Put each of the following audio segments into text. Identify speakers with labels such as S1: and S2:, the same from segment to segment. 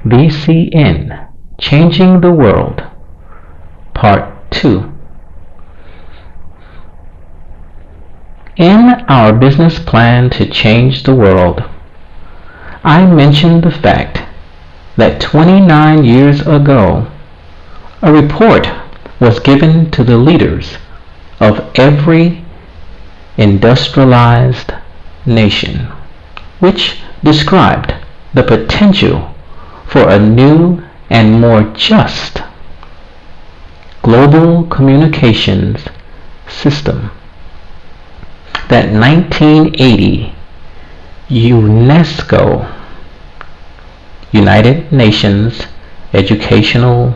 S1: VCN, Changing the World, Part 2. In our business plan to change the world, I mentioned the fact that 29 years ago, a report was given to the leaders of every industrialized nation, which described the potential for a new and more just global communications system. That 1980 UNESCO, United Nations Educational,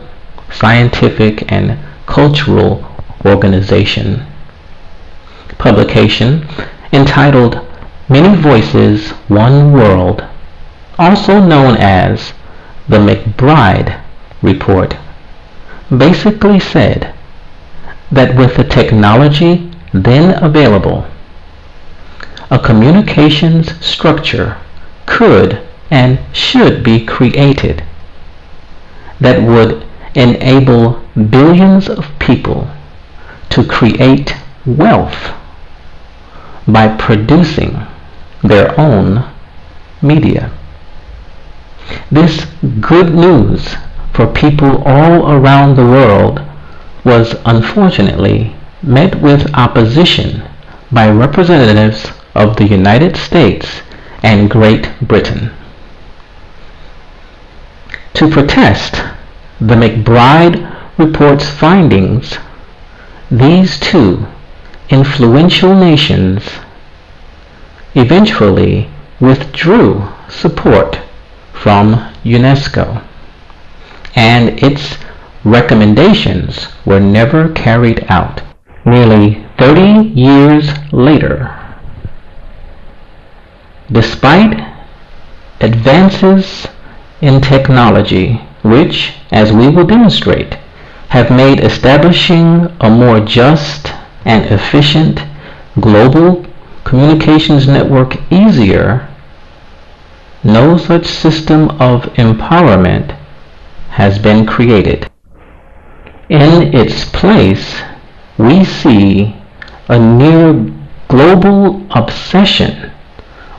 S1: Scientific, and Cultural Organization publication entitled Many Voices, One World, also known as the McBride Report, basically said that with the technology then available, a communications structure could and should be created that would enable billions of people to create wealth by producing their own media. This good news for people all around the world was unfortunately met with opposition by representatives of the United States and Great Britain. To protest the McBride Report's findings, these two influential nations eventually withdrew support from UNESCO, and its recommendations were never carried out. Nearly 30 years later, despite advances in technology which, as we will demonstrate, have made establishing a more just and efficient global communications network easier, no such system of empowerment has been created. In its place, we see a near global obsession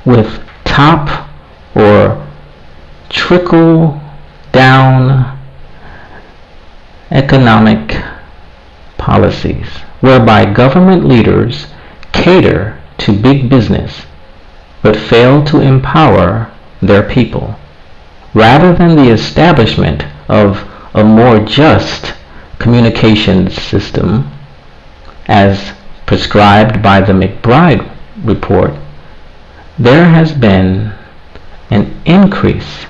S1: with top or trickle down economic policies, whereby government leaders cater to big business but fail to empower their people, rather than the establishment of a more just communications system as prescribed by the McBride Report. There has been an increase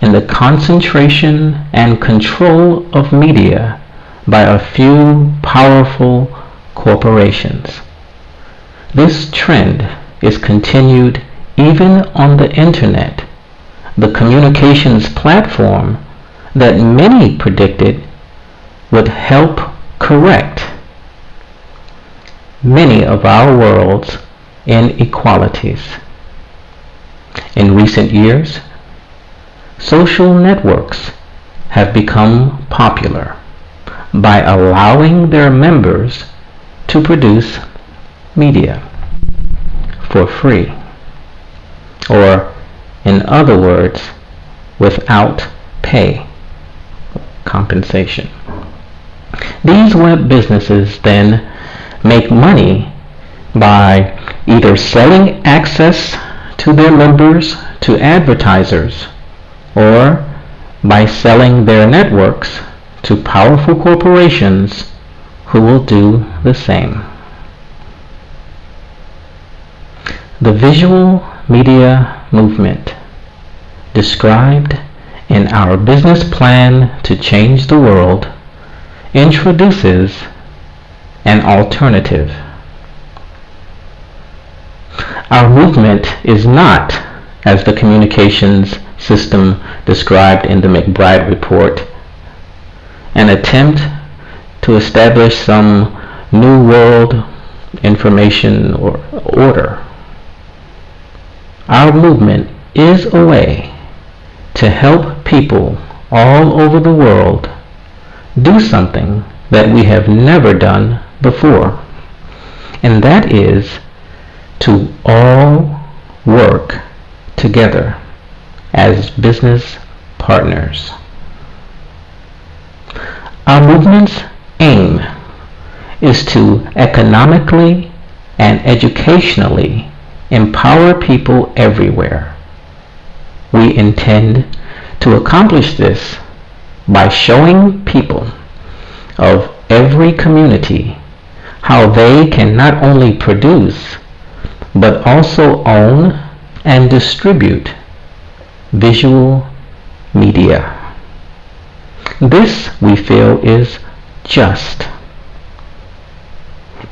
S1: in the concentration and control of media by a few powerful corporations. This trend is continued even on the internet, the communications platform that many predicted would help correct many of our world's inequalities. In recent years, social networks have become popular by allowing their members to produce media for free, or in other words, without pay, compensation. These web businesses then make money by either selling access to their members to advertisers, or by selling their networks to powerful corporations who will do the same. The Visual Media Movement, described in our business plan to change the world, introduces an alternative. Our movement is not, as the communications system described in the McBride Report, an attempt to establish some new world information or order. Our movement is a way to help people all over the world do something that we have never done before, and that is to all work together as business partners. Our movement's aim is to economically and educationally empower people everywhere. We intend to accomplish this by showing people of every community how they can not only produce but also own and distribute visual media. This, we feel, is just,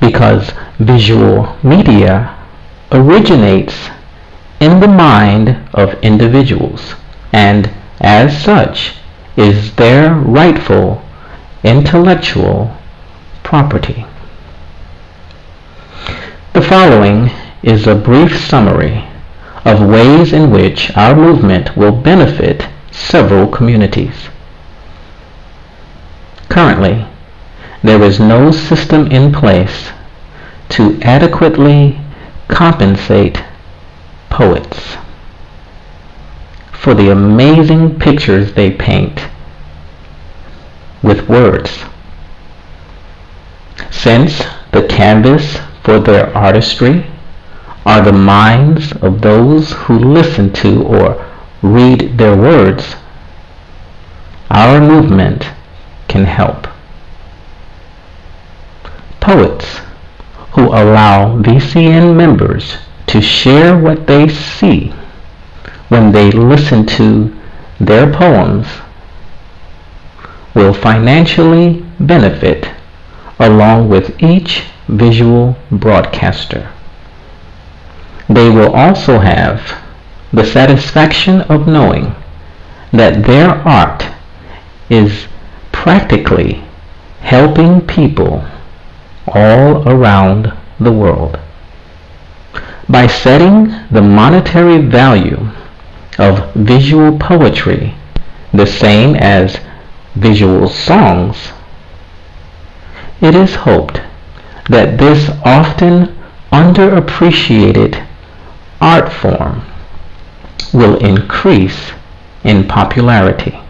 S1: because visual media originates in the mind of individuals and, as such, is their rightful intellectual property. The following is a brief summary of ways in which our movement will benefit several communities. Currently, there is no system in place to adequately compensate poets for the amazing pictures they paint with words, since the canvas for their artistry are the minds of those who listen to or read their words. Our movement can help. Poets who allow VCN members to share what they see when they listen to their poems will financially benefit along with each visual broadcaster. They will also have the satisfaction of knowing that their art is practically helping people all around the world. By setting the monetary value of visual poetry the same as visual songs, it is hoped that this often underappreciated art form will increase in popularity.